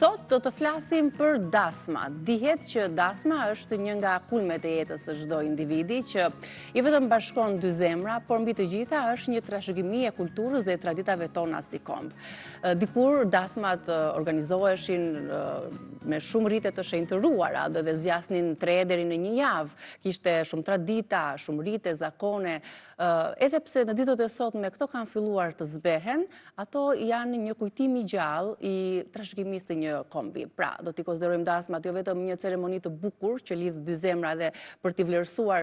Sot do të flasim për dasma. Dihet që dasma është një nga kulmet e jetës së çdo individi që i vetëm bashkon dy zemra, por mbi të gjitha është një trashëgimi e kulturës dhe traditave tona si komb. Dikur dasmat organizoheshin me shumë rite të shenjtëruara dhe zgjasnin 3 deri në 1 javë. Kishte shumë tradita, shumë rite, zakone. Edhe pse në ditët e sotme këto kanë filluar të zbehen, ato janë një kujtim i gjallë i trashëgimisë të një kombi. Pra, do t'i konsiderojmë dasmat jo vetëm një ceremoni të bukur që lidh dy zemra dhe për t'i vlerësuar,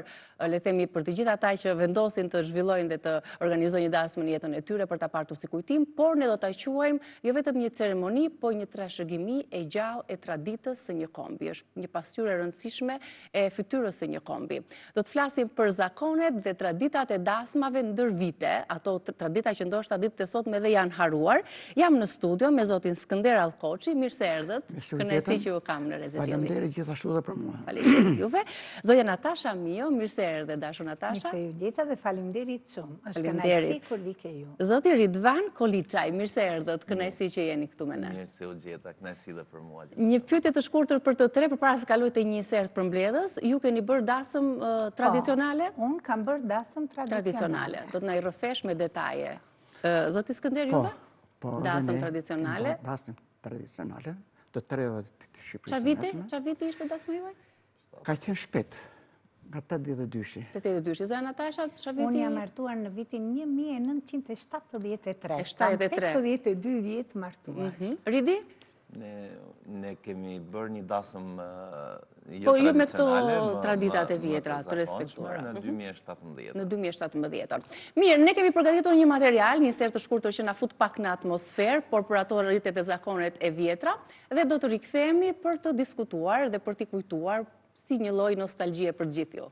le të themi, për të gjithë ata që vendosin të zhvillojnë dhe të organizojnë një dasmë në jetën e tyre për ta parë si kujtim, por ne do ta quajmë jo vetëm një ceremoni, por një trashëgimi e gjallë e traditës së një kombi. Është një pasqyrë e rëndësishme e fytyrës së një kombi. Do të flasim për zakonet dhe traditat e dasmave ndër vite, ato tradita që ndoshta ditët e sotme dhe janë haruar. Jam në studio me zotin Skënder Allkoçi. Mirë se erdhët. Kënaqësi që ju kam në Rezetili. Faleminderit gjithashtu edhe për mua. Faleminderit juve. Zonja Natasha Mio, mirë se erdhe, dashur Natasha. Mirë se ju gjeta dhe faleminderit shumë. Është kënaqësi kur vi ke ju. Zoti Ridvan Koliçaj, mirë se erdhët. Kënaqësi që jeni këtu me ne. Mirë se u gjeta, kënaqësi dhe për mua. Një pyetje të shkurtër për të tre përpara se kaloj te një sert për mbledhës. Ju keni bërë dasëm tradicionale? Unë kam bërë dasëm tradicionale. Do të na i rrëfesh me detaje. Zoti Skënder juve? Dasëm tradicionale. Dasëm tradicionale, të treve të Shqipërisë. Çfarë viti ishte dasma juaj? Ka qenë shpejt, nga 82-shi. 82-shi. Zoja Natasha, çfarë viti? Unë jam martuar në vitin 1973. 73. 52 vjet martuar. Ridi? Ne kemi bërë një dasëm po ju me këto traditat e vjetra të respektuara. Në 2017. Në 2017. Mirë, ne kemi përgatitur një material, një ser të shkurtër që na fut pak në atmosferë, por për ato rritet e zakonet e vjetra, dhe do të rikthehemi për të diskutuar dhe për t'i kujtuar si një lloj nostalgjie për gjithë ju.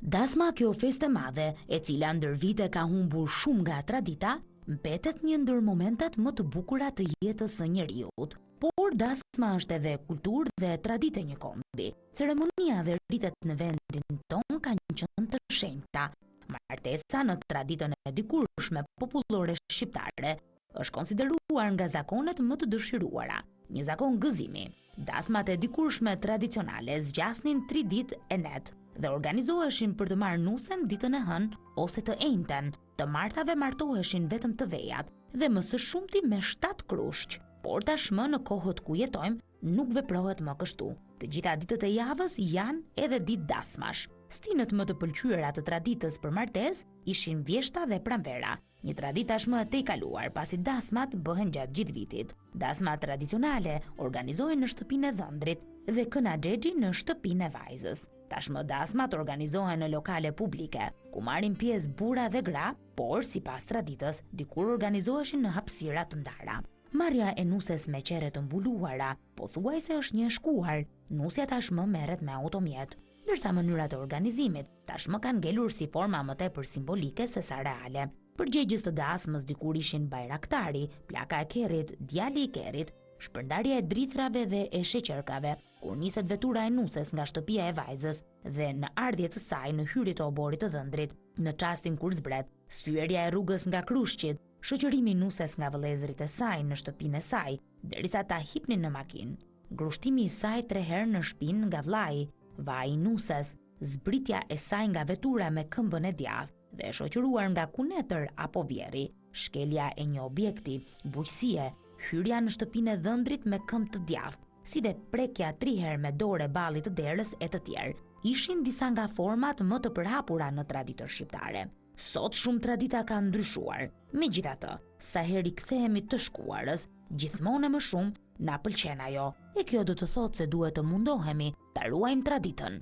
Dasma, kjo festë e madhe, e cila ndër vite ka humbur shumë nga tradita, mbetet një ndër momentet më të bukura të jetës së njeriut. Por dasma është edhe kulturë dhe traditë e një kombi. Ceremonia dhe ritet në vendin ton kanë qenë të shenjta. Martesa në traditën e dikurshme popullore shqiptare është konsideruar nga zakonet më të dëshiruara. Një zakon gëzimi. Dasmat e dikurshme tradicionale zgjasnin 3 ditë e net dhe organizoheshin për të marrë nusen ditën e hënë ose të enjten. Të martave martoheshin vetëm të vejat dhe më së shumti me 7 krushq. Por tashmë në kohët ku jetojmë nuk veprohet më kështu. Të gjitha ditët e javës janë edhe ditë dasmash. Stinët më të pëlqyera të traditës për martesë ishin vjeshta dhe pranvera. Një traditë tashmë e tejkaluar pasi dasmat bëhen gjatë gjithë vitit. Dasmat tradicionale organizohen në shtëpinë e dhëndrit dhe kënaxhexhi në shtëpinë e vajzës. Tashmë dasmat organizohen në lokale publike, ku marrin pjesë burra dhe gra, por sipas traditës, dikur organizoheshin në hapësira të ndara. Marrja e nuses me qere të mbuluara, pothuajse është një e shkuar. Nusja tashmë merret me automjet, ndërsa mënyrat e organizimit tashmë kanë ngelur si forma më tepër simbolike se sa reale. Përgjegjës të dasmës dikur ishin bajraktari, plaka e kerrit, djali i kerrit, shpërndarja e drithrave dhe e sheqerkave, kur niset vetura e nuses nga shtëpia e vajzës dhe në ardhje të saj në hyrje të oborit të dhëndrit, në çastin kur zbret, thyerja e rrugës nga krushqit, shoqërimi nuses nga vëllezërit e saj në shtëpinë e saj, derisa ta hipnin në makinë, grushtimi i saj 3 herë në shpinë nga vllai, vaji nuses, zbritja e saj nga vetura me këmbën e djathtë dhe shoqëruar nga kunetër apo vjerri, shkelja e një objekti, bujqësie, hyrja në shtëpinë e dhëndrit me këmbë të djathtë, si dhe prekja 3 herë me dorë ballit të derës e të tjerë, ishin disa nga format më të përhapura në traditën shqiptare. Sot shumë tradita kanë ndryshuar. Megjithatë, sa herë kthehemi të shkuarës, gjithmonë më shumë na pëlqen ajo. E kjo do të thotë se duhet të mundohemi ta ruajmë traditën.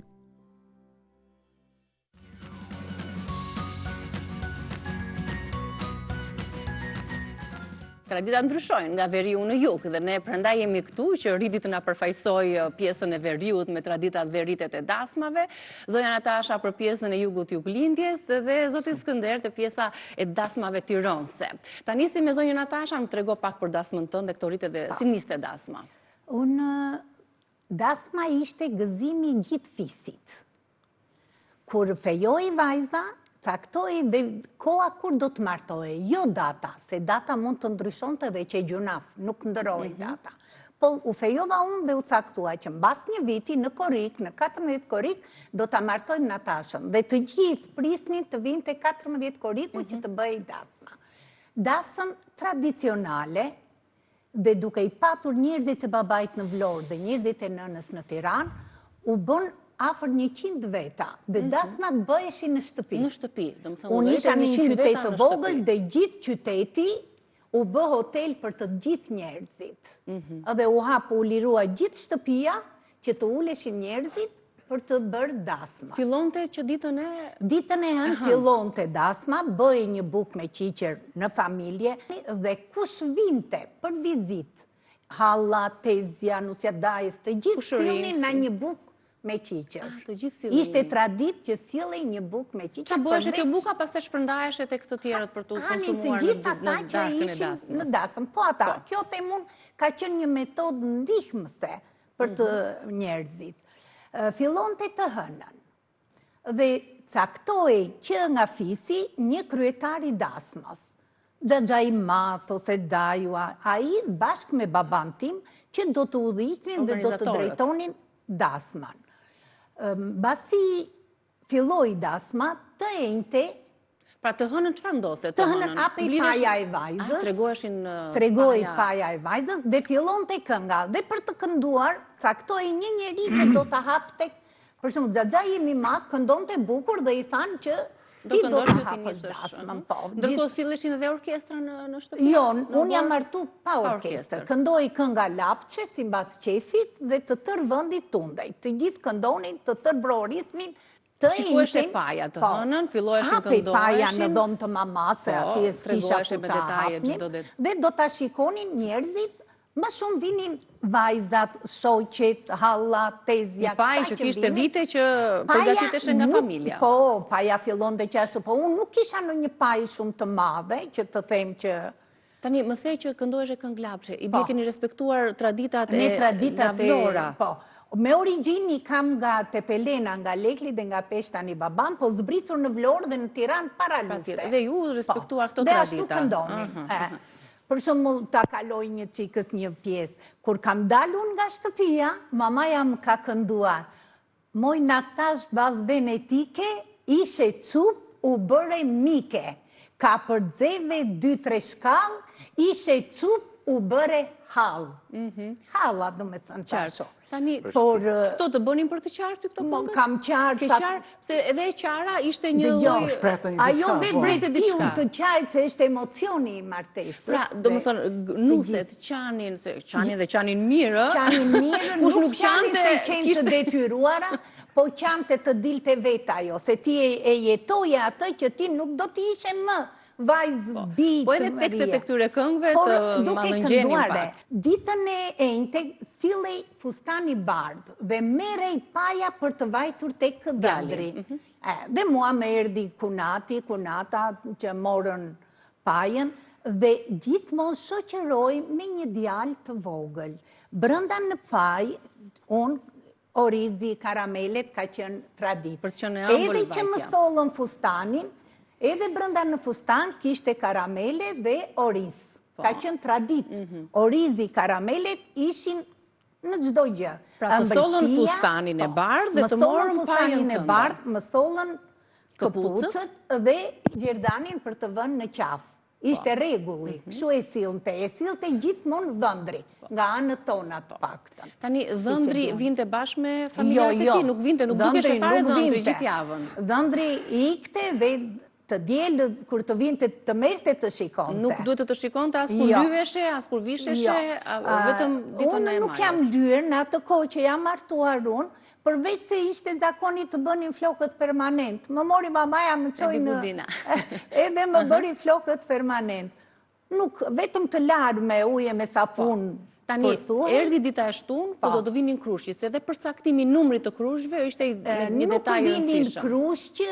Tradita ndryshojnë nga veriu në jug dhe ne prandaj jemi këtu që Ridi të na përfaqësoj pjesën e veriut me traditat dhe ritet e dasmave, zonja Natasha për pjesën e jugut juglindjes dhe zoti Skënder të pjesa e dasmave tironse. Ta nisim me zonjën Natasha, më trego pak për dasmën tënde këto ritet dhe si niste dasma. Dasma ishte gëzimi gjithë fisit. Kur fejoi vajza, caktoj dhe koha kur do të martoje, jo data, se data mund të ndryshonte dhe që gjunaf, nuk ndëroj data. Po u fejova unë dhe u caktua që mbas një viti në Korik, në 14 Korik, do të martojmë Natashën. Dhe të gjithë prisnin të vinte 14 Koriku që të bëj dasma. Dasëm tradicionale, dhe duke i patur njerëzit e babait në Vlorë dhe njerëzit e nënës në Tiranë, u bën afër 100 veta, dhe dasmat bëheshin në shtëpi. Në shtëpi, do më thënë, Unë isha në një qytet të vogël shtëpi. dhe gjithë qyteti u bë hotel për të gjithë njerëzit. Edhe u hap, u lirua gjithë shtëpia që të uleshin njerëzit për të bërë dasma. Fillonte që ditën e... Ditën e hënë fillonte dasma, bëj një buk me qiqer në familje dhe kush vinte për vizit, halla, tezja, nusja dajës, të gjithë sillnin në një buk me qiqer. Të gjithë sillnin. Ishte tradit që sillej një buk me qiqer. Qa bëheshe kjo buka, pas të shpërndaheshe të këtë tjerët për të konsumuar të gjithë ata që ishin në dasëm. Po ata, kjo themun ka qenë një metodë ndihmëse për të njerëzit. Fillonte të hënën dhe caktoi që nga fisi një kryetar i dasmës. Xhaxha i madh ose dajua, ai bashkë me baban tim që do të udhëhiqnin dhe do të drejtonin dasman. Basi filloi dasma, të enjte. Pra të hënën çfarë ndodhte? Të hënën apej paja e vajzës. Tregoj paja e vajzës dhe fillonte kënga. Dhe për të kënduar, caktoi një njeri që do të hapte, për shembull xhaxha im i madh këndonte bukur dhe i thanë që ti do të hapësh dasmën. Ndërkohë silleshin edhe orkestra në shtëpi? Jo, unë jam martu pa orkestër. Këndoi kënga lapçe simbas qefit dhe të tërë vendit tundej. Të gjithë këndonin, të tërë brorisnin. Shikueshe paja të hënën, filloheshin këndoheshin. Hapej paja në dhomë të mamase, ati e s'kisha ku ta hapnin. Dhe do ta shikonin njerëzit, më shumë vinin vajzat, shoqet, halla, tezja. Një paj që kishte vite që përgatiteshe nga familja. Po, paja fillon dhe qashtu, po unë nuk kisha në një paj shumë të madhe, që të them që... Tani, më thej që këndoheshe kënglapshe, i bje keni respektuar traditat e nga Vlora. Po, me origjini kam nga Tepelena, nga Lekli dhe nga Peshtani babam, po zbritur në Vlorë dhe në Tiranë para lufte. Dhe ju respektuar këto tradita. Dhe ashtu këndonin. Për shumë ta kaloj një qikës një pjesë. Kur kam dalun nga shtëpia, mamaja më ka kënduar. Moj Natash bazbenetike, ishe cup, u bëre mike. Ka përdzeve 2-3 shkall, ishe cup, u bëre hall. Halla, do me thënë qasho. Tani, këto të bënin për të qartë këto këngët? Kam qartë. Se edhe e qara ishte një lloj... Ajo vetë brejtiun të qartë, se ishte emocioni i martesës. Pra, do më thënë, nuset, qanin dhe qanin mirë. Qanin mirë, nuk qanin se qenë të detyruara, po qante të dilte vetë ajo, se ti e jetoje atë që ti nuk do t'i ishe më vajzë bitë Po edhe tekstet e këtyre këngëve të madhëngjenin pak. Ditën e enjte sillej fustani bardh dhe merrej paja për të vajtur tek djali. Dhe mua më erdhi kunata që morën pajën dhe gjithmonë shoqëroj me një djalë të vogël. Brenda në paj, orizi, karamelet ka qenë tradit. Edhe që më sollën fustanin, edhe brenda në fustan kishte karamele dhe oriz. Ka qenë tradit. Orizi, karamelet ishin në çdo gjë. Pra të sollën fustanin e bardh dhe të morën pajën tënde. Më sollën këpucët dhe gjerdanin për të vënë në qafë. Ishte rregulli, kështu e sillte gjithmonë dhëndri, nga anët tona të paktën. Tani, dhëndri vinte bashkë me familjarët e ti, nuk dukeshe fare dhëndri gjithë javën. Dhëndri ikte dhe të djelë, kur të vinte të merte të shikonte. Nuk duhet të shikonte as kur lyheshe, as kur visheshe, vetëm ditën e majës. Unë nuk jam lyer në atë kohë që jam martuar unë, përveç se ishte zakoni të bënin flokët permanent. Më mori mamaja më qoj në... Edhe më bëri flokët permanent. Nuk, vetëm të larë me uje me sapun. Tani, erdi dita e shtunë, po do të vinin krushqit, se edhe për caktimi numrit të krushqve, ishte një detaj nuk vinin krushqë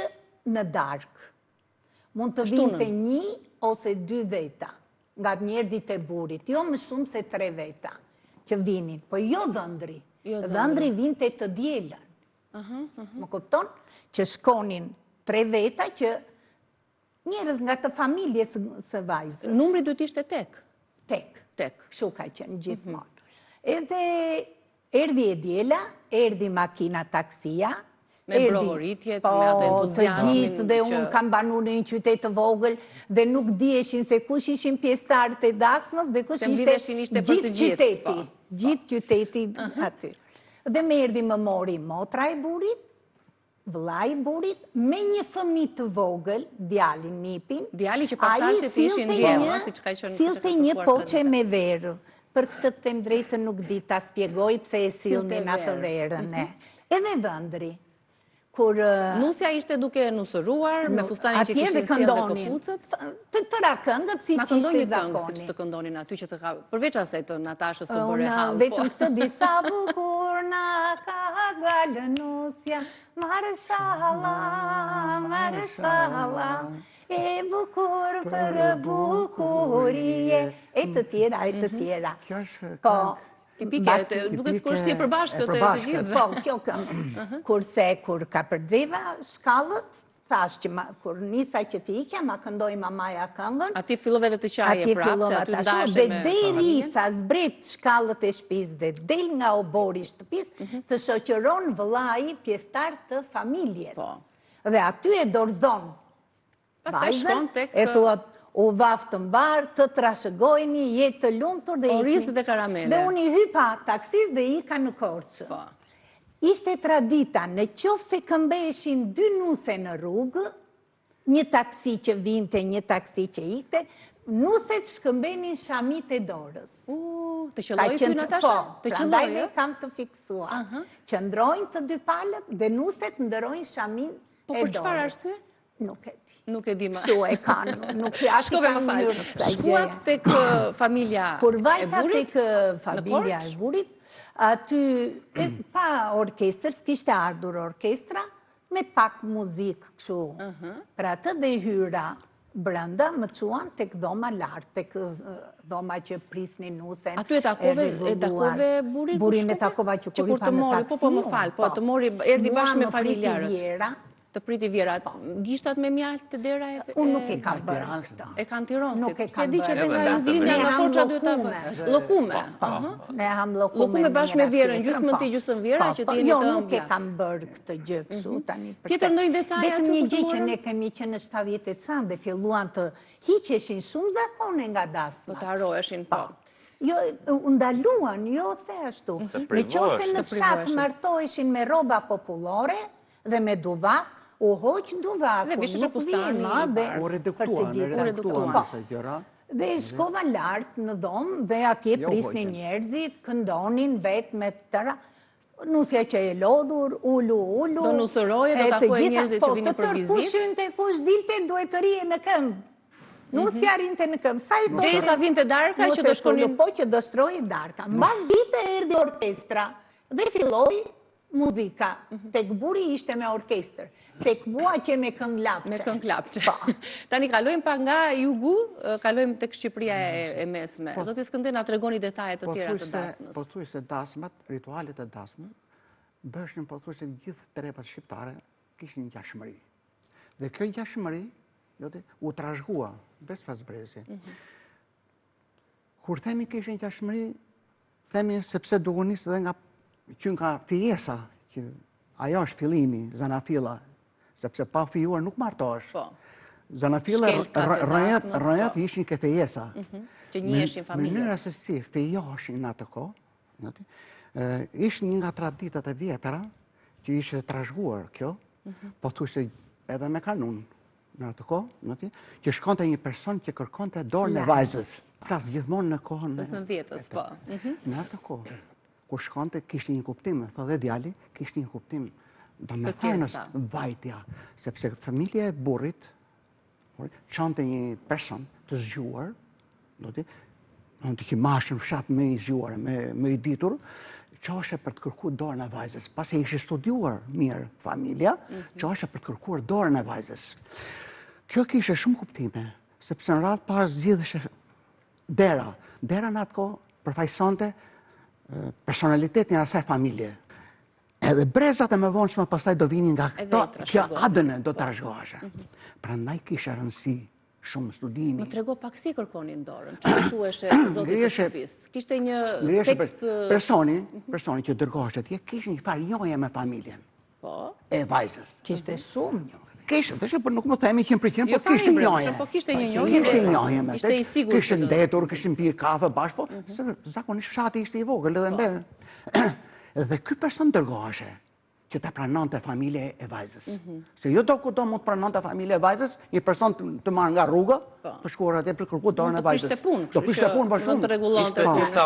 në darkë. Mund të vinte 1 ose 2 veta, nga njerëzit e burit, jo më shumë se 3 veta që vinin, po jo dhëndri. Dhëndri vinte të djelën. Më kupton? Që shkonin 3 veta që njerëz nga të familjes së vajzës. Numri duhet ishte tek. Tek. Kështu ka qenë gjithmonë. Edhe erdhi e djela, erdhi makina taksia, me brohoritjet, me atë entuziasmin. Të gjithë dhe unë kam banu në një qytet të vogël dhe nuk dieshin se kush ishin pjesëtarët e dasmës dhe kush ishte gjithë qyteti. Gjithë qyteti aty. Dhe me erdhi më mori motra e burit, vëlla i burit, me një fëmijë të vogël, djalin Nipin. Djali që pastarësit ishin djema, si që ka qenë. Sillte një poqe me verë. Për këtë të them drejtën nuk di ta spjegoj pse e sillnin atë verën. Edhe vëndri. Nusja ishte duke nusëruar, me fustanin që kishin sjellë dhe këpucët. Të tëra këngët, si që ishte zakoni. zakoni. Si që të këndonin aty që të ka, përveç asaj të Natashës të bëre hallë. Vetëm këtë disa bukur na ka dalë nusja, marshala, e bukur për bukurie, e të tjera. Kjo është tipike, duke s'kur si e përbashkët e të gjithë. Po, kjo këngë. Kurse kur ka përgjeva shkallët, thash që kur nisa që t'i ikja, ma këndoj mamaja këngën. Ati fillove dhe të qaje prapë, se aty ndashe me familjen. Dhe sa zbret shkallët e shtëpis dhe del nga obori shtëpis, të shoqëron vëllai pjesëtar të familjes. Dhe aty e dorëzon. Pastaj shkon tek... E thuat, u vaftë të mbarë, të trashëgojni, jetë të lumtur dhe orizë dhe karamele. Dhe unë i hypa taksis dhe ika në Korçë. Ishte tradita, në qoftë se këmbeshin 2 nuse në rrugë, një taksi që vinte, një taksi që ikte, nuset shkëmbenin shamit e dorës. Të qëlloj ty, Natasha? Të qëlloj dhe kam të fiksua. Qëndrojnë të dy palët dhe nuset ndërojnë shamin e dorës. Po për çfarë arsye? Nuk e di. Nuk e di më. Kështu e kanë, nuk e ashtë Shkove më falë. Shkuat tek familja e burit? Kur vajta tek familja e burit, aty pa orkestër, s'kishte ardhur orkestra, me pak muzikë kështu. Për atë dhe hyra brenda më quan tek dhoma lartë, tek dhoma që prisni nusen. Aty e takove burin? Burin e takova që kur i pa në taksi. Po më falë, po të mori, erdi bashkë me familjarët. Të priti vjera, gishtat me mjaltë të dera e... Unë nuk e kam bërë këta. E kanë Tiranësit. Nuk e kam bërë. Se di që dhe nga Indrindja nga Korça duhet ta bërë. Lokume. Ne ham lokume. Lokume bashkë me vjerën, gjysmën ti, gjysmën vjera, që ti jeni të Jo, nuk e kam bërë këtë gjë kështu tani. Tjetër ndonjë detaj aty? Vetëm një gjë që ne kemi që në 70 e canë dhe filluan të hiqeshin shumë zakone nga dasmat. Po të haroheshin, po. Jo, ndaluan, jo the ashtu. Në qoftë në fshat martoheshin me rroba popullore dhe me duvak, u hoqë duvakun, nuk vjen dhe u reduktuan nëse gjëra. Dhe shkova lartë në dhomë dhe atje prisni njerëzit, këndonin vetë me tëra. Nusja që e lodhur, ulu. Do nusëroje, do takoj njerëzit që vini për vizit. Kush shynte, kush dilte, duhet të rije në këmbë. Nusja rinte në këmbë. Dhe sa vinte darka që do shkonin... Po që do shtrojë darka. Mbas dite erdi orkestra dhe filloi muzika. Tek buri ishte me orkestër. Tek mua që me këngë lapçe. Me këngë lapçe. Tani kalojmë pa nga jugu, kalojmë tek Shqipëria e mesme. Zoti Skënder, na tregoni detajet të tjera të dasmës. Po thuaj se dasmat, ritualet e dasmës, bëshnin po thuaj se gjithë trepat shqiptare kishin një ngjashmëri. Dhe kjo ngjashmëri u trashëgua bes pas brezi. Kur themi kishin ngjashmëri, themi sepse duke nisë dhe nga fijesa, që ajo është fillimi, zanafilla, sepse pa fijuar nuk martohesh. Zanafilla, rrënjët ishin ke fejesa. Që njiheshin familje. Mënyra se si fejoheshin në atë kohë, ishin një nga traditat e vjetara, që ishte trashëguar kjo, po thuaj se edhe me kanun në atë kohë, që shkonte një person që kërkonte dorën e vajzës. Pras gjithmonë në kohën e 90-s, po. Në atë kohë, kur shkonte, kishte një kuptim, thotë djali, kishte një kuptim. Do me thënës vajtja, sepse familja e burrit çonte një person të zgjuar, do të ki mashën fshat me i zgjuar, me i ditur, qoshe për të kërkuar dorën e vajzës. Pas e ishte studiuar mirë familja, qoshe për të kërkuar dorën e vajzës. Kjo kishe shumë kuptime, sepse në radhë parë zgjidheshe dera. Dera në atë kohë përfaqësonte personalitetin e asaj familje. Edhe brezat e më vonshme pastaj do vinin nga këto, kjo trashëgojnë. adënë do të rashgohashe. Prandaj kisha rëndësi shumë studimi. Më trego pak si kërkonin dorën, që thueshe zotit të shtëpisë. Kishte një tekst... Personi që dërgoheshe atje, kishte një farë njohje me familjen e vajzës. Kishte shumë një. Kishte, për nuk më themi 100%, Jo po kishte fare njohje. po kishte një njohje. Kishte njohje me Ishte i sigurt. Kishte ndetur, kishte pirë kafe bashkë, po zakonisht fshati ishte i vogël edhe mbe. Dhe ky person dërgoheshe që ta pranonte familje e vajzës. Se jo do kudo mund të pranonte familje e vajzës, një person të marrë nga rruga, të shkuar atje për kërku dorën e vajzës. Do prishte punë për shumë. të rregullonte. Ishte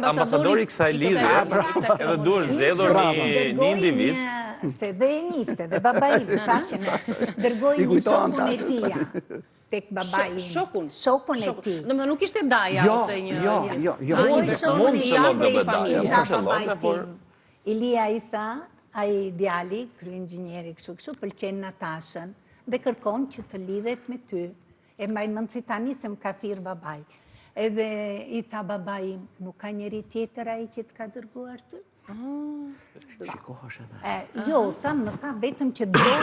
ambasadori i kësaj lidhje, edhe duhet zgjedhur një individ. Se dhe e njifte, dhe babai thashën, dërgoi një shokun e tija. Tek babai. Shokun e tij. Domethënë nuk ishte daja ose një... Jo. Mund të qëllon dhe daja, por... Ilia i tha, ai djali, kryenxhinieri kështu, pëlqen Natashën dhe kërkon që të lidhet me ty. E mbaj mend si tani se më ka thirr babai. Edhe i tha babai, nuk ka njeri tjetër ai që të ka dërguar ty? Shikohesh edhe. Jo, më tha vetëm që do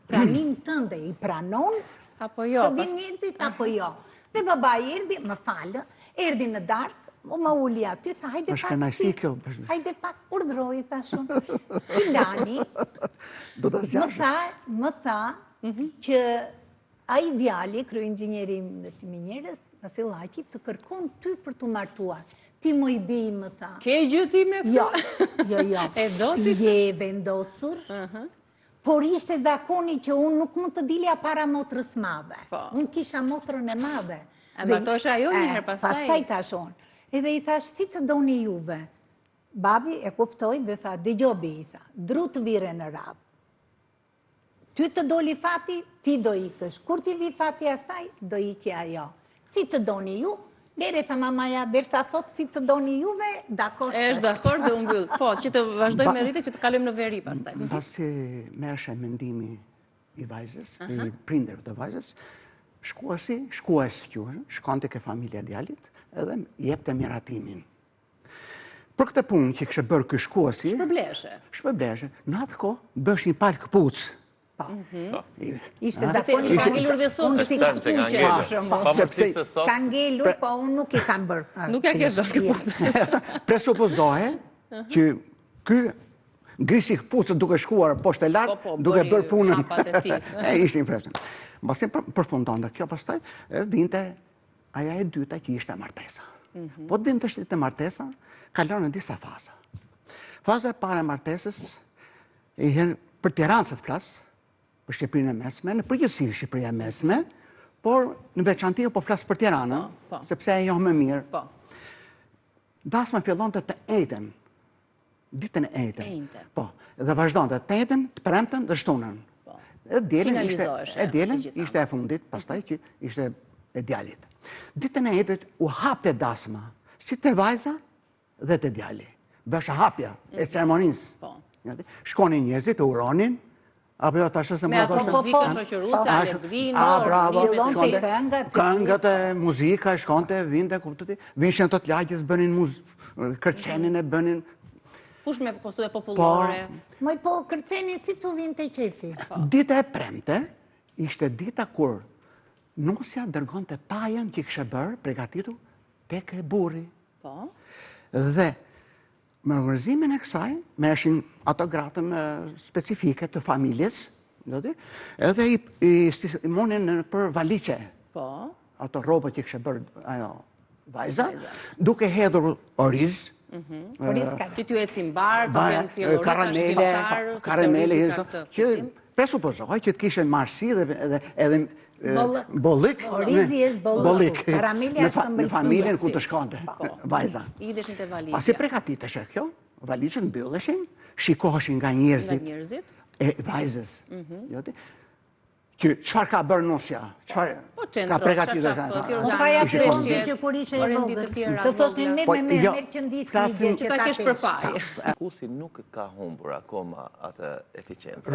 pranim tënde, i pranon Apo jo? të vinë njerëzit apo jo. Dhe babai erdhi, më falë, erdhi në darkë, më uli aty, tha, hajde pak, hajde pak, urdhroi, thashun. Filani, më tha që ai djali, kryenxhinieri i minjerës, Vasilaqi, të kërkon ty për të martuar. Ti më i bij, më tha. Ke gjë ti me këtë? Jo. E do ti? Je vendosur, por ishte zakoni që unë nuk mund të dilja para motrës madhe. Unë kisha motrën e madhe. E martoshe ajo njëherë pastaj? Pastaj tashon. Edhe i thash, si të doni juve? Babi e kuptoj dhe tha, dëgjobi, i tha, dru të vire në radhë. Ty të doli fati, ti do ikësh. Kur ti vi fati asaj, do ikja ajo. Si të doni ju? Lere, tha mamaja, derisa thot si të doni juve, dakord është. Është dakord dhe unë mbyll. Po, që të vazhdojmë me rritje, që të kalojmë në veri pastaj. Pasi merreshe mendimi i vajzës, i prindërve të vajzës, shkues quhen, shkonte ke familja djalit, edhe jepte miratimin. Për këtë punë që kishte bërë ky shkuesi, shpërbleshe. Në atë kohë bësh një palë këpucë. Ishte zakoni që ka ngelur dhe sotë si këpuqe. Ka ngelur, po unë nuk i kam bërë. Nuk e ke bërë këpuqe. Presupozohe që ky ngrisi këpucët duke shkuar poshtë e lartë, duke bërë punën. Ishte impresion. Mbasi përfundonte kjo pastaj, vinte aja e dyta që ishte martesa. Po të vinte ishte martesa, kalon në disa faza. Faza e parë e martesës, për Tiranë se të flasë, për Shqipërinë e mesme, në përgjithësi Shqipëria e mesme, por në veçanti po flasë për Tiranën, sepse e njoh më mirë. Dasma fillonte të ejten, ditën e ejten. Po, dhe vazhdonte të ejten, të premten dhe shtunën. E djelen ishte e fundit, pastaj që ishte e djalit. Ditën e ejtet u hapte dasma, si të vajza dhe të djali. Bësha hapja e ceremonisë. Shkonin njerëzit, të uronin, apo jo tash se me ato muzika shoqëruse, alegrino, këngët e muzika, shkonte, vinte, kuptoti, vinshin të lagjes, bënin kërcenin e bënin. Kush me posture popullore? Moj po, kërcenin si tu vinte qefi. Dita e premte, ishte dita kur nusja dërgonte pajën që kishte bërë, pregatitur, tek e burri. Dhe me organizimin e kësaj, merreshin ato gratën specifike të familjes, edhe i monin për valiqe. Ato roba që kishte bërë ajo vajza, duke hedhur oriz, që t'ju ecin barë, karamele, që presupozohaj që t'kishe marsi edhe bollik, karamelja është në familjen ku të shkonte vajza. Ideshin të valiqja. Pasi prekatiteshe kjo, valiqën mbylleshin, shikoheshin nga njerëzit e vajzës. Që qëfar ka bërë nusja, qëfar ka prekatitur. Unë pa ja të kondi që kur ishe e vogët, të thoshin me merë që ndisë një gjë që ta kesh. Kusi nuk ka humbur akoma atë eficiencë.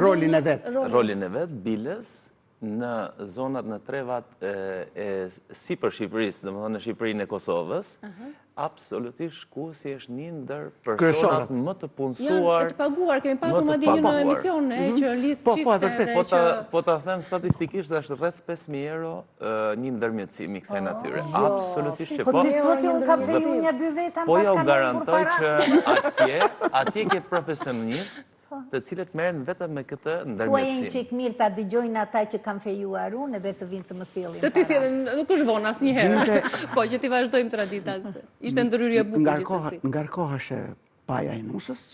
Rolin e vetë. Rolin e vetë, biles, në zonat në trevat e sipër Shqipërisë, domethënë në Shqipërinë e Kosovës, absolutisht shkuesi është një ndër personat më të punësuar. Janë të paguar, kemi patur madje një emision që lidh çifte dhe që po ta them statistikisht është rreth 5.000 euro një ndërmjetësim i kësaj natyre. Absolutisht që po. Po ja u garantoj që atje ke profesionist të cilët merren vetëm me këtë ndërmjetësim. Thuajnë që mirë ta dëgjojnë ata që kanë fejuar unë edhe të vinë të më thellin. Të ti sjellin, nuk është vonë asnjëherë. Po që ti vazhdojmë traditat. Ishte ndërhyrje e bukur gjithsesi. Ngarkoheshe paja e nusës,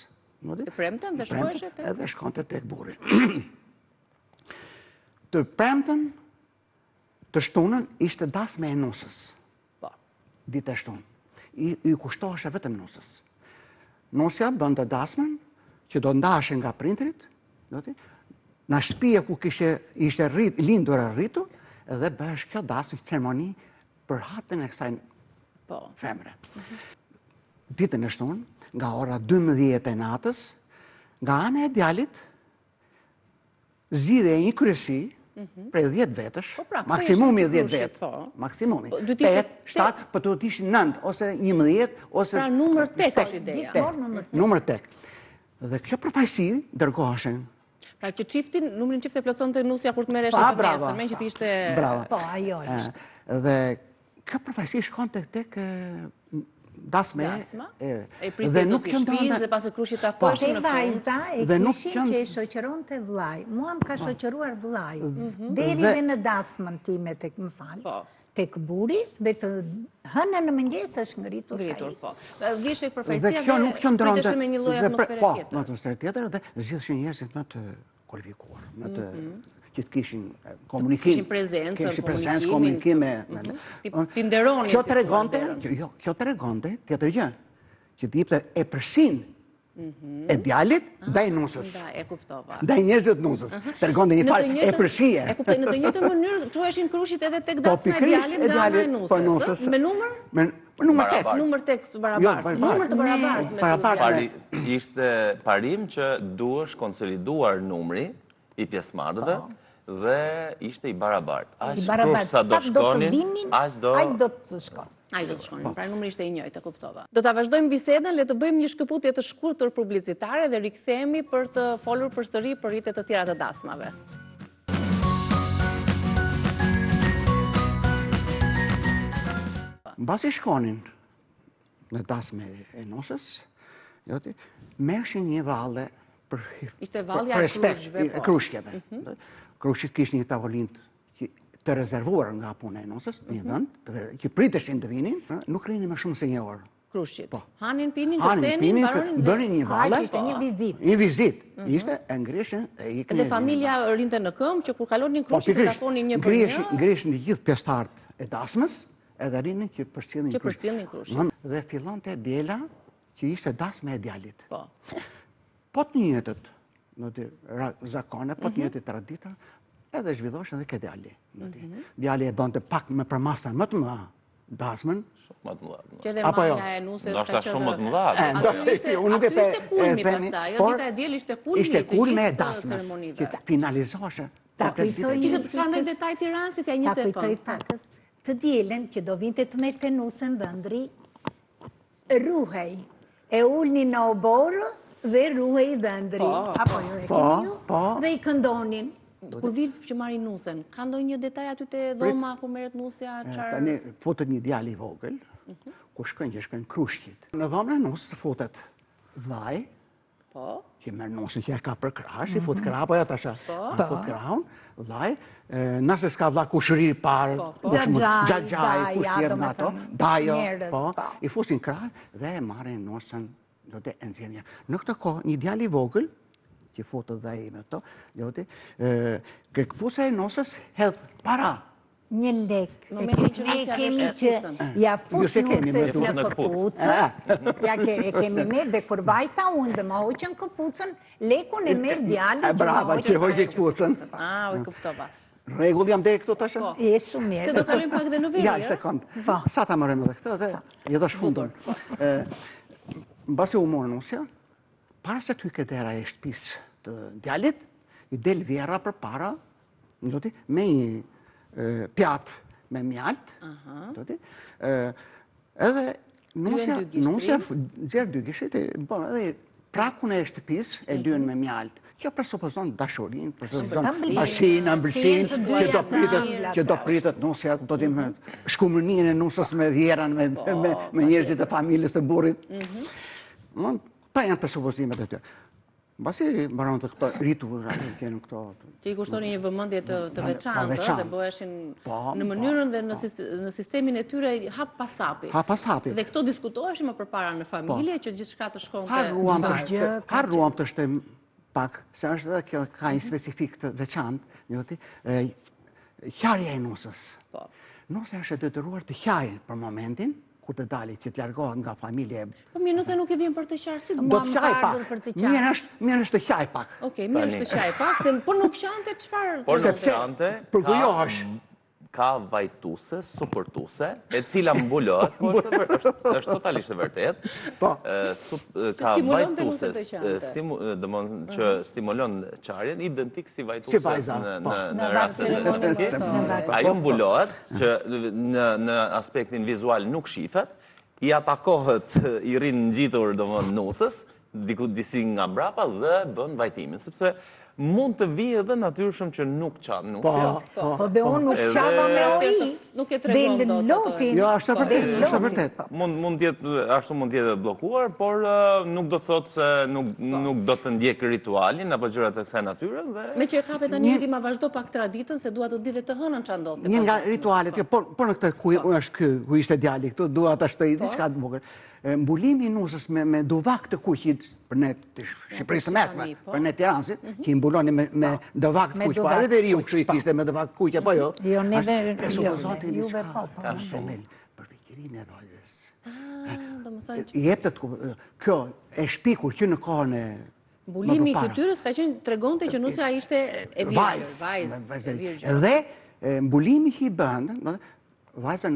të premten dhe shkoheshe tek edhe shkonte tek burri. Të premten, të shtunën ishte dasme e nusës. Po. Ditë e shtunë. I kushtoheshe vetëm nusës. Nusja bënte dasmën që do ndashe nga prindrit, në shtëpia ku ishte lindur e rritur, edhe bëhesh kjo dasmë ceremoni për hatën e kësaj femre. Ditën e shtunë, nga ora 12 e natës, nga ana e djalit, zgjidhej një kryesi prej 10 vetësh, maksimumi 10 vetë, maksimumi 8, 7, për të ishin 9, ose 11, ose... Pra numër 8 është ideja. Numër 8. Dhe kjo përfaqësi dërgoheshin. Pra që numrin çifte plotësonte nusja kur të merresh atë mesën, me që ti ishte... Bravo. Po, ajo ishte. Dhe kjo përfaqësi shkonte tek dasme. E priste do të shtëpisë dhe pas krushit ta koheshin në fund. Vajza e kishin që e shoqëronte vllai. Mua më ka shoqëruar vllai. Deri dhe në dasmën time tek më fal. Tek buri dhe të hënën në mëngjes është ngritur kai. Po. Vishej përfaqësia dhe pritesh me një lloj atmosfere tjetër. Po, atmosferë tjetër dhe zgjidheshin njerëzit më të kualifikuar, më të që të kishin komunikim, kishin prezencë, komunikim. Ti nderoni. Kjo tregonte tjetër gjë, që të jepte e përsin e djalit ndaj nusës. E kuptova. Ndaj njerëzit nusës. Tregonte një farë e përsie. E kuptoj, në të njëjtën mënyrë çoheshin krushit edhe tek dasma e djalit nga ana e nusës. Me numër? Numër 8. Numër 8 të barabartë. Numër të barabartë. Ishte parim që duhesh konsoliduar numri i pjesëmarrëve dhe ishte i barabartë. Aq sa do shkonin, aq do të shkonin. Ai do të shkonin, pra numri ishte i njëjtë, e kuptova. Do ta vazhdojmë bisedën, le të bëjmë një shkëputje të shkurtër publicitare dhe rikthehemi për të folur përsëri për rritet të tjera të dasmave. Mbasi shkonin në dasme e nusës, merrshin një valle për krushkeve. Krushit kishin një tavolinë të rezervuar nga puna e nusës, një vend, që priteshin të vinin, nuk rrinin më shumë se një orë. Krushit. Hanin, pinin, qërcenin, bënin një valle. Ishte një vizit. Një vizit. Ishte, e ngrishin. Dhe familja rrinte në këmbë, që kur kalonin krushit, të tafonin një për një. Ngrishin të gjithë pjesëtarët e dasmës, edhe rrinin që përcjellnin krushit. Dhe fillonte djela që ishte dasma e djalit. Po të njëjtët, zakone, po të njëjtët tradita, edhe zhvilloshën dhe ke djali. Djali e bënte pak me përmasa më të mëdha dasmën. Që edhe manja e nusës ka qenë shumë më të mëdha. Aty ishte kulmi pastaj, jo dita e diel ishte kulmi ishte kulmi e të dasmës, ceremonive. që finalizoheshe. Kishte të ka ndonjë detaj Tiranë, t'ja njëse Ta kujtoj pakës të dielen që do vinte të merrte nusën dhëndri, ruhej, e ulni në oborë dhe ruhej dhëndri. Apo jo e keni ju? Dhe i këndonin. Kur vinë që marrin nusën, ka ndonjë detaj aty te dhoma ku merret nusja, çfarë? Tani futet një djalë i vogël, ku shkojnë krushtit. Në dhomën e nusës futet vllai, që merr nusën që ka për krahas, i fut krah apo ja tasha. I fut krahun, vllai, nëse s'ka vlla kushëri parë, xhaxhaj, kush tjetër në ato, dajo, i fusin krah dhe e marrin nusën do të nxjerrja. Në këtë kohë një djalë i vogël që foto dhe i me to, ke këpusa e nusës hedh para. 1 lek. Ne kemi që ja fut nusës në këpucë. Ja kemi ne dhe kur vajta unë dhe ma hoqën këpucën, lekun e merr djalë që ma hoqën. Që hoqë këpucën. O kuptova. Regull jam deri këtu tash? E shumë mirë. Se do kalojmë pak dhe në veri, ja? Ja, sekond. Sa ta marrëm edhe këtë dhe jedo shfundon. Mbasi u morë nusja, para se të hyket dera e shtëpisë të djalit, i del vjera për para me një pjatë me mjalt, edhe nusja gjerë dy gishit, edhe prakun e shtëpis e lyen me mjalt. Kjo presupozon dashurin, presupozon pashin, ëmbëlsinë, që do pritet nusja, do t'im shkumërnin e nusës me vjeran, me njerëzit e familjes të burrit. Ta janë presupozimet e tyre. Basi mbaron të këto ritur, kenu këto... Që i kushtoni një vëmendje të veçantë dhe bëheshin në mënyrën dhe në sistemin e tyre hap pas hapi. Hap pas hapi. Dhe këto diskutoheshin më përpara në familje, që gjithçka të shkonte... Harruam të shtëm pak, se është dhe kjo ka një specifik të veçantë, hjarja e nusës. Nusë është detyruar të hjajë për momentin, kur të dali që të largohet nga familje. Po mirë, nëse nuk e vjen për të qarë, si do të qaj pak. Mirë është të qaj pak. Okej, mirë është të qaj pak, po nuk qante çfarë? Por nuk qante, ka vajtuse, supportuse, e cila mbulohet, po është totalisht e vërtet. Ka vajtuse, që stimulon qarjen, identik si vajtuse në rastet e mënyrë. Ajo mbulohet, që në aspektin vizual nuk shifet, i atakohet, i rinë ngjitur nusës, disi nga brapa dhe bën vajtimin, sepse mund të vijë edhe natyrshëm që nuk qanë nusja. Po dhe unë nuk qava me oj, dhe lotin. Jo, është e vërtet. Ashtu mund tjetë blokuar, por nuk do të thotë se nuk do të ndjek ritualin, apo gjërat e kësaj natyre. Me që e kapet të njëri ma vazhdo pak traditën, se duha të di dhe të hënën që ndodhte. Një nga ritualet, por në këtë ku ishte djali këtu, duha të shtoj diçka të bukur. Mbulimi i nusës me duvak të kuqit, për ne të Shqipërisë mesme, për ne Tiranësit, që i mbuloni me duvak të kuqit, po edhe dhe riu kështu i kishte me duvak të kuqit, po jo? Jo, neve, juve po. Për fikirin e rojës. Jeptet, kjo e shpikur që në kohën e... Mbulimi i fytyrës ka qenë tregonte që nusja ishte e virgjër. Dhe mbulimi që i bëndë, vajzën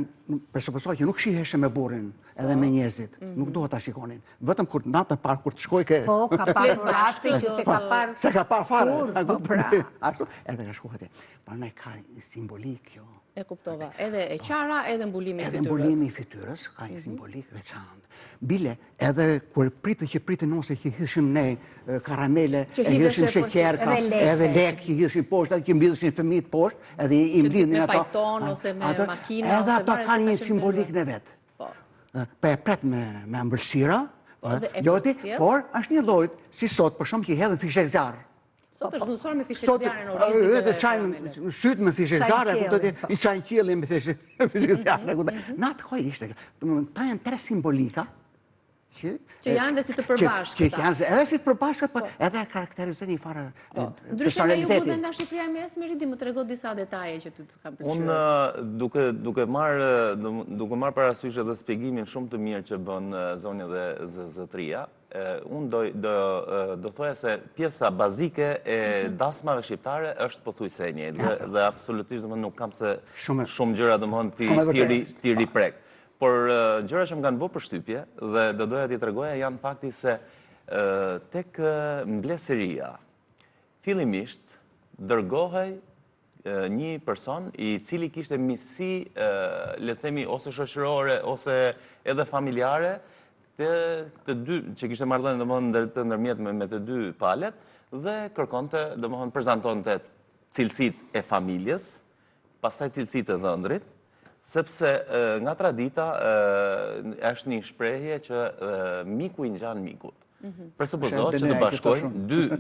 presupozoj që nuk shiheshe me burrin edhe me njerëzit, nuk duhet ta shikonin. Vetëm kur natë parë kur të shkoj ke... Po, ka parë raste që se ka parë... Se ka parë fare. Ashtu, edhe ka shku këti. Parënaj ka një simbolik, jo. E kuptova. Edhe e qara, edhe mbulimi i fytyrës. Edhe mbulimi i fytyrës, ka një simbolik veçantë. Bile, edhe kur pritë nuse që hishim ne karamele, e hishim sheqer, edhe lek që hishim poshtë, që mbidhëshin fëmijët poshtë, edhe i mbidhin ato. Me pajton, ose me makina, edhe ato kanë një simbolik në vetë. Pa e pret me ëmbëlsira, por është një lloj, si sot, për shumë që i hedhën fishek zjarë. Sot është nësuar me fishek zjarë në orizit edhe qajnë sytë me fishek zjarë, i qajnë qilin me fishek zjarë. Në atë kohë ishte, ta janë tre simbolika, që janë dhe si të përbashkëta. Edhe si të përbashkët, edhe karakterizën i farë personalitetin. Ndryshme ju budhe nga Shqipëria mesme, Ridi, më të rego disa detaje që të kam pëlqyer. Unë duke marrë parasysh edhe spjegimin shumë të mirë që bën Zonja dhe Zotria, unë do thoja se pjesa bazike e dasmave shqiptare është pothuajse e njëjtë dhe absolutisht nuk kam se shumë gjëra ti riprek. Por gjëra që më kanë bërë përshtypje dhe do doja t'i tregoja janë fakti se tek mbledhësia fillimisht dërgohej një person i cili kishte misi, le të themi, ose shoqërore ose edhe familjare të dy, që kishte marrëdhënie domethënë të ndërmjet me të dy palët dhe kërkonte, domethënë prezantonte cilësitë e familjes, pastaj cilësitë e dhëndrit, sepse nga tradita është një shprehje që miku i ngjan mikut. Presupozohet që të bashkojnë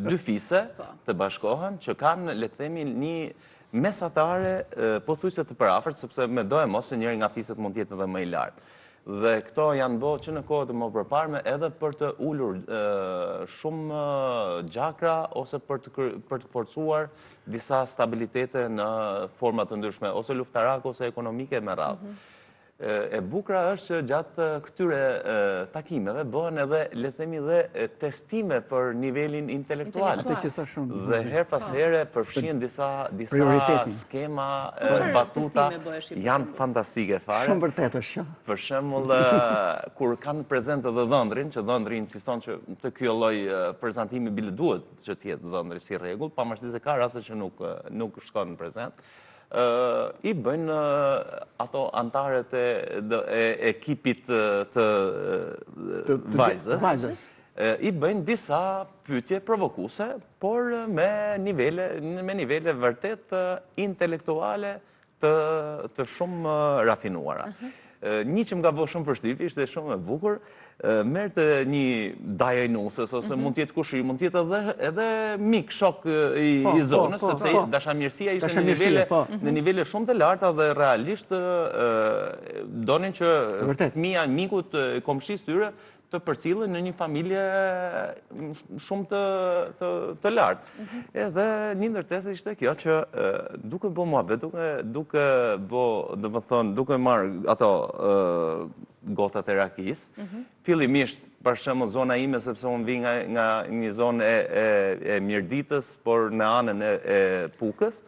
dy fise të bashkohen që kanë, le të themi, një mesatare pothuajse të përafërt, sepse me do e mos se njëri nga fiset mund të jetë edhe më i lartë. Dhe këto janë bërë që në kohët e më përparme edhe për të ulur shumë gjakra ose për të forcuar disa stabilitete në format të ndryshme, ose luftarak, ose ekonomike me radhë. E bukra është që gjatë këtyre takimeve bëhen edhe, le themi, dhe testime për nivelin intelektual. Dhe her pas here përfshin disa skema, batuta, janë fantastike fare. Shumë vërtet është. Për shembull, kur kanë prezent edhe dhëndrin, që dhëndri insiston që të kjo lloj prezantimi bile duhet që të jetë dhëndri si rregull, pavarësisht se ka raste që nuk shkon në prezent. I bëjnë ato antarët e ekipit të vajzës, i bëjnë disa pyetje provokuese, por me nivele vërtet intelektuale të shumë rafinuara. Një që më ka bërë shumë përshtypje, ishte shumë e bukur, merrte një dajajnusës, ose mund t'jetë kushri, mund t'jetë edhe mik, shok i zonës, sepse dashamirësia ishte në nivele shumë të larta dhe realisht donin që fëmia, mikut, komshisë tyre të përcillen në një familje shumë të lartë. Edhe një ndërtesë ishte kjo që duke bë muhabet, duke marrë ato gotat e rakis, fillimisht për shembull zona ime, sepse unë vi nga një zonë e Mirditës, por në anën e Pukës,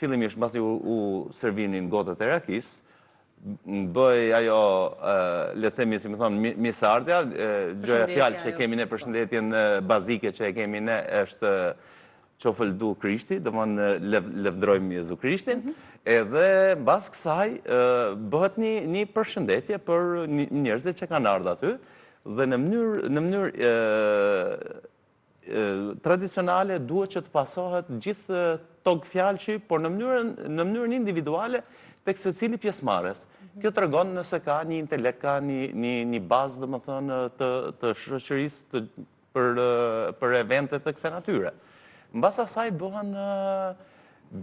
fillimisht mbasi u servinin gotat e rakis, bëj ajo, le themi, si më thonë, misardja, gjëja fjalë që kemi ne përshëndetjen bazike që e kemi ne është qofëldu Krishti, do më lëvdrojmë Jezu Krishtin, edhe bas kësaj bëhet një përshëndetje për njerëzit që kanë ardhur aty, dhe në mënyrë tradicionale duhet që të pasohet gjithë tog fjalçi, por në mënyrën individuale tek secili pjesëmarrës. Kjo tregon nëse ka një intelekt, ka një bazë, domethënë, të shoqërisë për evente të kësaj natyre. Mbas asaj bëhen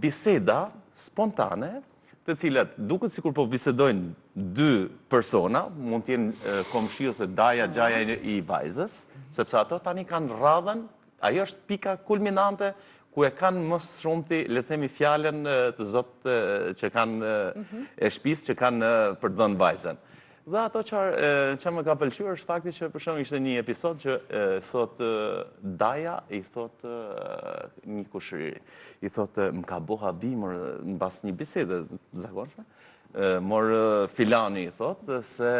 biseda spontane, të cilat duket sikur po bisedojnë dy persona, mund të jenë komshi ose daja, gjaja i vajzës, sepse ato tani kanë radhën, ajo është pika kulminante ku e kanë mos shumti, le themi, fjalën të Zot që kanë e shtëpisë që kanë për të dhënë vajzën. Dhe ato që më ka pëlqyer është fakti që për shembull ishte një episod që thot daja i thot një kushëri, i thot më ka bëu habim mbas një bisede të zakonshme, mor filani i thot se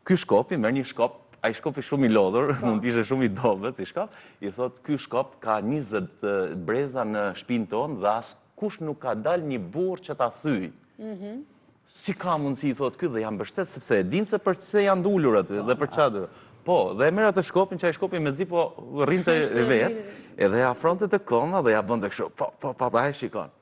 ky shkopi merr një shkop. Ai shkopi shumë i lodhur, mund t'ishe shumë i dobët si shkop, i thot, ky shkop ka 20 breza në shtëpinë tonë dhe askush nuk ka dalë një burr që ta thyj. Si ka mundësi, i thot, ky dhe jam mbështet, sepse e din se për çse janë ndulur aty dhe për çfarë. Po, dhe e merr atë shkopin, që ai shkopi mezi po rrinte vetë, edhe ja afronte të koma dhe ja bënte kështu, po, ai shikon.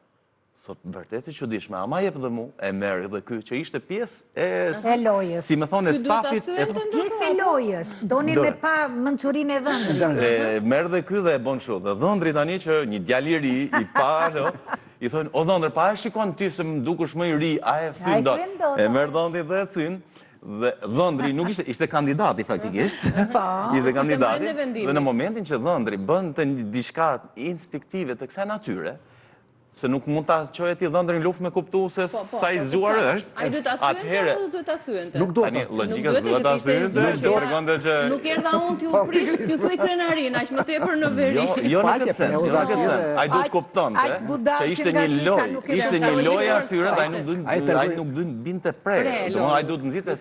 Thot, vërtet e çuditshme, ama jep dhe mu, e merri dhe ky që ishte pjesë e lojës. Si më thonë, e stafit. Pjesë e lojës, donin me pa mençurinë e dhëndrit. Merr dhe ky dhe e bën kështu. Dhe dhëndri tani që një djalë i ri i parë, i thonë, o dhëndër, pa e shikon ti se më dukesh më i ri, a e thyn dot. E merr dhëndri dhe e thyn. Dhe dhëndri nuk ishte kandidati faktikisht. Ishte kandidati. Dhe në momentin që dhëndri bën të diçka instiktive të kësaj natyre, se nuk mund ta çojë ti dhëndrin luftë me kuptu se sa i zgjuar është. Ai duhet ta thyente apo duhet ta thyente? Nuk duhet. Tani logjika duhet ta thyente, tregonte që nuk erdha unë t'ju prish, t'ju thuj krenarin, aq më tepër në veri. Jo në këtë sens, ai duhet kuptonte që ishte një lojë, ishte një lojë arsye dhe ai nuk duhet binte pre. Domethënë ai duhet nxirte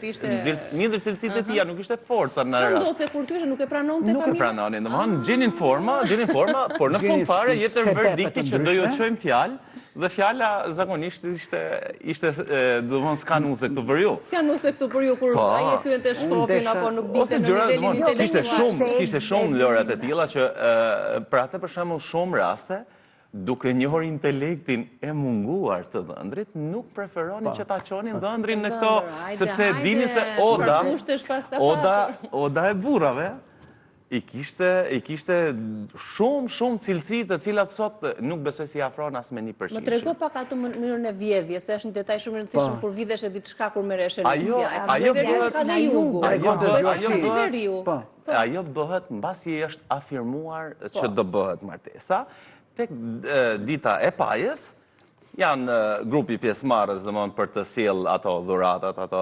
një ndër cilësitë e tija, nuk ishte forca në rast. Çfarë ndodhte kur ty nuk e pranonte familja? Nuk e pranonin, domethënë gjenin forma, por në fund fare jepte verdikti që do ju çojmë fjalë. Dhe fjala zakonisht ishte domthon s'ka nuse këtu për ju. S'ka nuse këtu për ju kur ai e thyente shkopin apo nuk dinte në nivelin intelektual. Kishte shumë lërat e tilla që për atë për shembull shumë raste duke njohur intelektin e munguar të dhëndrit, nuk preferonin që ta çonin dhëndrin në këto, sepse e dinin se oda e burrave i kishte shumë cilësi të cilat sot nuk besoj si afron as me 1%. Më trego pak atë mënyrën e vjedhjes, se është një detaj shumë i rëndësishëm kur vjedhesh e diçka kur merresh emisia. Ajo bëhet mbasi është afirmuar që do bëhet martesa, tek dita e pajës, janë grupi pjesëmarrës domethënë për të sjell ato dhuratat, ato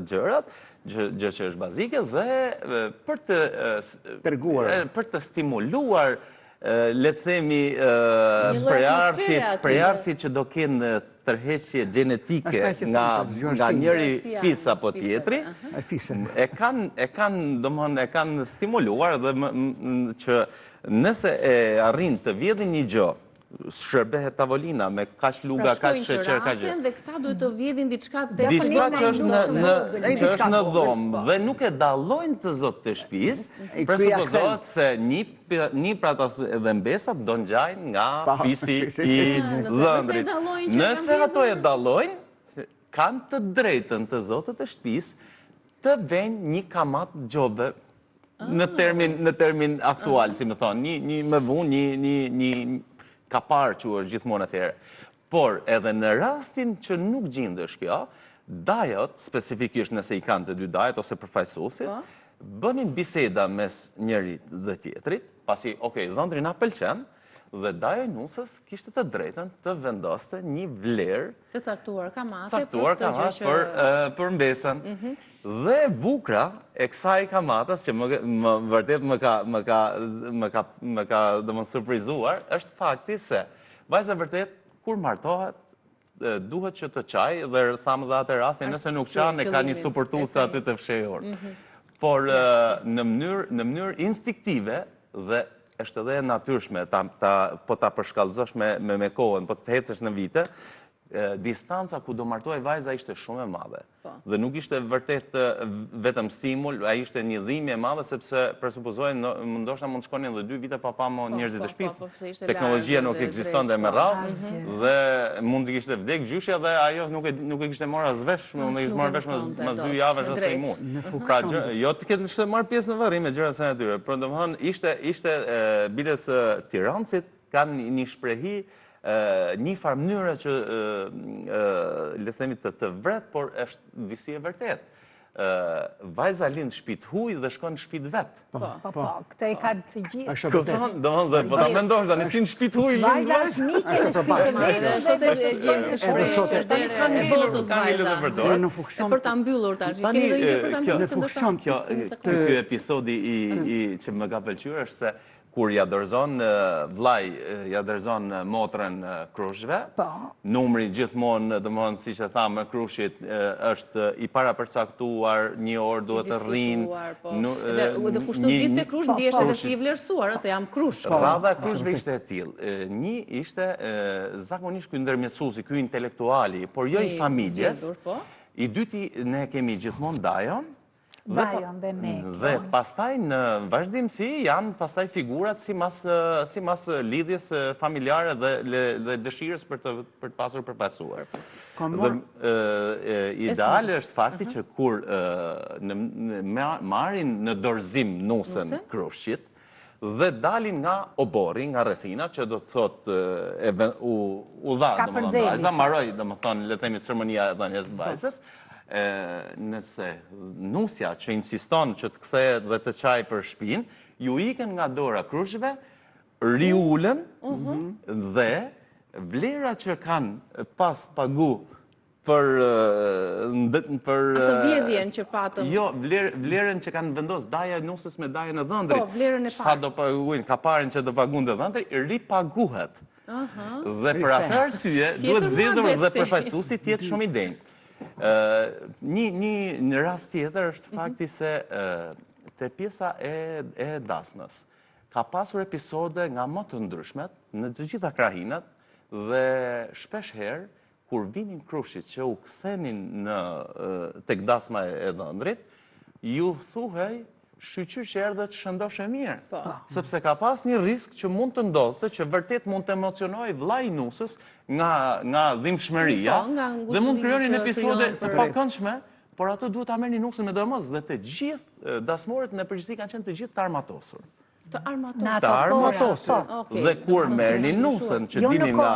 gjërat, gjë që është bazike dhe për të stimuluar le të themi prejardhësit që do kenë tërheqje gjenetike nga njëri fis apo tjetri, e kanë stimuluar dhe që nëse e arrin të vjedhin një gjë, shërbehet tavolina me kaq luga, kaq sheqer, kaq gjë. Dhe këta duhet të vjedhin diçka që është në dhomë dhe nuk e dallojnë të zotë të shtëpisë, presuppozohet se një pra edhe mbesat do ngjajnë nga fisi i dhëndrit. Nëse ato e dallojnë, kanë të drejtën të zotët të shtëpisë të vënë një kamat gjobe në termin aktual, si më thonë, një më vunë, një kapar që është gjithmonë atëherë. Por edhe në rastin që nuk gjindesh kjo, dajot, specifikisht nëse i kanë të dy dajot ose përfaqësuesit, bënin biseda mes njërit dhe tjetrit, pasi, dhëndri na pëlqen, dhe dajo nusës kishte të drejtën të vendoste një vlerë të caktuar kamate për mbesën. Dhe bukra e kësaj kamatas që vërtet më ka domon surprizuar, është fakti se vajza vërtet kur martohet duhet që të qaj dhe thamë dhe atë rastin nëse nuk qanë e ka një suportuese aty të fshehur. Por në mënyrë instiktive dhe është edhe natyrshme, po ta përshkallëzosh me kohën, po të hecesh në vite, distanca ku do martohej vajza ishte shumë e madhe. Dhe nuk ishte vërtet vetëm stimul, a ishte një dhimbje e madhe, sepse presupozohen ndoshta mund të shkonin edhe 2 vite pa pamë njerëzit të shtëpisë. Teknologjia nuk ekzistonte me radhë dhe mund të kishte vdek gjyshja dhe ajo nuk e kishte marrë as vesh, mund të kishte marrë vesh mas 2 javësh ose një muaj. Pra jo të ketë marrë pjesë në varrim me gjërat e natyrës. Por domethënë ishte biles Tiranësit kanë një shprehi një farë mënyrë që le themi të vret, por është disi e vërtet. Vajza lind shtëpi huj dhe shkon në shtëpi vet. Po, këtë e kanë të gjithë. Kupton, domethënë po ta mendosh tani si në shtëpi huj lind vajza është mike në shtëpi dhe sot e gjem të shprehë deri në botës vajza. Për ta mbyllur tash. Keni do një për ta mbyllur se ky episodi që më ka pëlqyer është se kur ja dorëzon vllai, ja dorëzon motrën krushve, numri gjithmonë, domethënë siç e thamë, krushit është i parapërcaktuar, 1 orë duhet të rrinë. Dhe kushtot gjithë të krush ndihesh edhe si i vlerësuar, ose jam krush. Radha e krushve ishte e tillë. Një ishte zakonisht ky ndërmjetësuesi, ky intelektuali, por jo i familjes. I dyti ne kemi gjithmonë dajon. Dhe pastaj në vazhdimsi janë pastaj figurat si mas lidhjes familjare dhe dëshirës për të pasur përfaqësues. Ideale është fakti që kur marrin në dorëzim nusën krushit dhe dalin nga obori, nga rrethina, që do të thotë u dha domethënë vajza, mbaroi domethënë le të themi ceremonia e dhënies vajzës. Nëse nusja që insiston që të kthehet dhe të qaj për shtëpinë, ju iken nga dora krushve, riulen dhe vlera që kanë pas pagu për atë vjedhjen që patëm. Jo, vlerën që kanë vendos daja e nusës me dajën e dhëndrit. Po, vlerën e parë. Sa do paguajnë, kaparin që do paguën të dhëndri, ripaguhet. Dhe për atë arsye duhet zgjedhur dhe përfaqësuesi të jetë shumë i denjë. Një rast tjetër është fakti se te pjesa e dasmës ka pasur episode nga më të ndryshmet në të gjitha krahinat dhe shpesh herë kur vinin krushit që u kthenin tek dasma e dhëndrit, ju thuhej shqyqyr që erdhe të shëndoshe mirë. Sepse ka pas një risk që mund të ndodhte që vërtet mund të emocionoj vllai nusës nga dhimbshmëria dhe mund të krijonin episode të pakëndshme, por ato duhet ta merrnin nusën me dormos dhe të gjithë dasmorët në përgjithësi kanë qenë të gjithë të armatosur. Të armatosur. Dhe kur merrnin nusën që dinin nga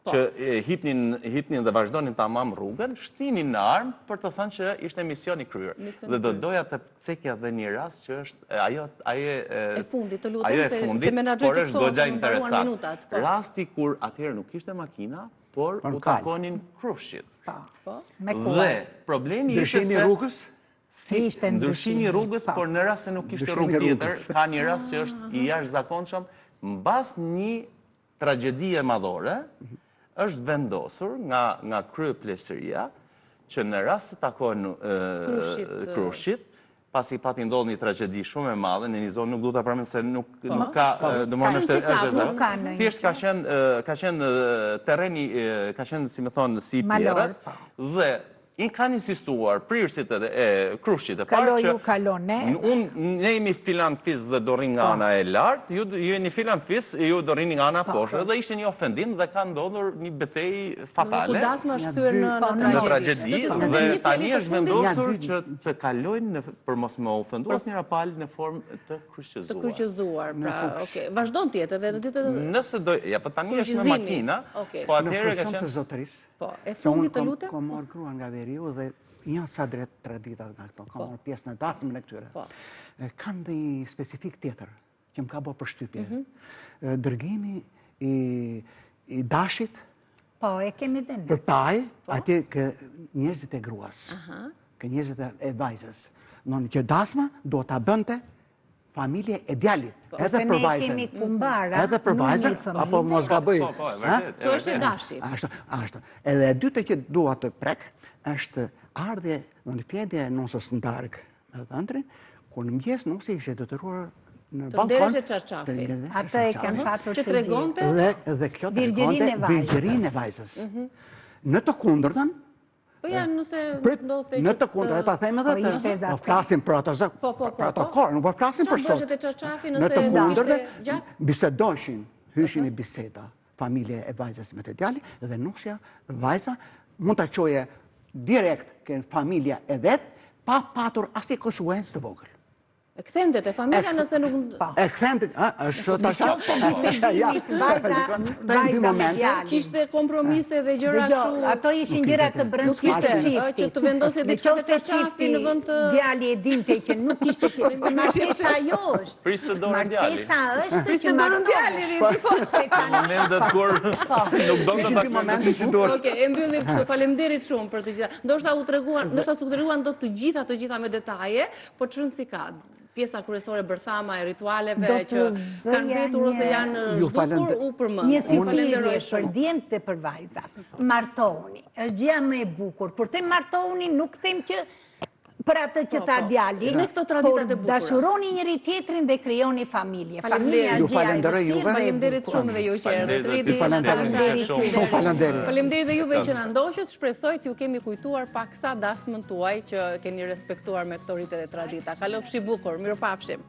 që hipnin dhe vazhdonin tamam rrugën, shtinin në armë për të thënë që ishte misioni kryer. Dhe do doja të cekja dhe një rast që është ajo e fundit, të lutem se menaxhoj të por është goxha interesant. Rasti kur atëherë nuk ishte makina, por u takonin Krushit. Dhe problemi ishte Ndryshimi i rrugës? Ndryshimi i rrugës, por në rast se nuk ishte rrugë tjetër, ka një rast që është i jashtëzakonshëm, mbas një tragjedie madhore, është vendosur nga kryepleqësia që në rast të takojnë Krushit, pasi pati ndodhë një tragjedi shumë e madhe, në një zonë nuk du të apërmend se nuk ka, dëmonë është e zërë, thjesht ka qenë terreni, ka qenë, si me thonë, si pjere, dhe i kanë insistuar prirësit e Krushit e parë që ne jemi filan fis dhe do rrinë nga ana e lartë, ju jeni filan fis, ju do rrinë nga ana poshtë, dhe ishte një ofendim dhe ka ndodhur një betej fatale në tragjedi, dhe tani është vendosur që të kalojnë për mos me ofendu asnjëra palë në formë të kryqëzuar. Të kryqëzuar, pra, okej. Vazhdon tjetë edhe në ditë... Nëse do... Ja, për tani është me makina, po atëherë ka qenë... Po, e fundit të lutem? Ka marrë gruan nga veriu dhe një sa drejt 3 ditat nga këto, ka marrë pjesë në dasmën e këtyre. Kanë dhe i specifik tjetër, që më ka bërë përshtypje. Dërgimi i dashit, e kemi dhe ne. për paj, atje kë njerëzit e gruas, kë njerëzit e vajzës. Në që dasma do të bënte familje e djalit, edhe për vajzën. Edhe për vajzën, apo mos gaboj. Që është e dashit. Ashtë. Edhe e dyte që dua të prek, është ardhje në fjendje e nësës në darkë me dhe ndrin, kur në mëgjes nëse ishe detyruar në balkon. Të ndereshe qarqafi. Ata e kanë fatur të gjithë. Dhe kjo të regonte virgjërin e vajzës. Në të kundërtën, Po janë nëse ndodhe... Në të kundër, e ta thejme dhe të, po flasim për ato kohë, nuk po flasim për sot. Në të kundër dhe bisedoshin, hyshin i biseda, familje e vajzës me të djali, dhe nusja, vajza, mund të qoje direkt ke familja e vetë, pa patur asnjë konsekwencë të vogël. E këthendet e familja nëse nuk... E këthendet, është të vajza me djali. Kishte kompromise dhe gjëra kështu... Ato ishin gjëra të brendshme të çiftit. Që të vendosje diçka të qarqafi në vend të... Djali e dinte që nuk kishte tjetër. Martesa ajo është. Priste dorën djali. Martesa është Priste dorën djali. Në momentet kur nuk do të takojnë. Okej, e mbyllim kështu. Faleminderit shumë për të gjitha. Ndoshta sugjeruan do të gjitha me detaje, po çrën si ka. Pjesa kryesore bërthama e ritualeve që kanë mbetur ose janë zhdukur u përmend. Një thirrje për djemtë dhe për vajzat. Martohuni, është gjëja më e bukur. Por them martohuni, nuk them që për atë që ta djali, por dashuroni njëri tjetrin dhe krijoni familje. Familja Ju falenderoj juve. Faleminderit shumë dhe ju që erdhët. Faleminderit dhe juve që na ndoqët. Shpresoj t'ju kemi kujtuar paksa dasmën tuaj që keni respektuar me këto rite dhe tradita. Kalofshi bukur, mirupafshim.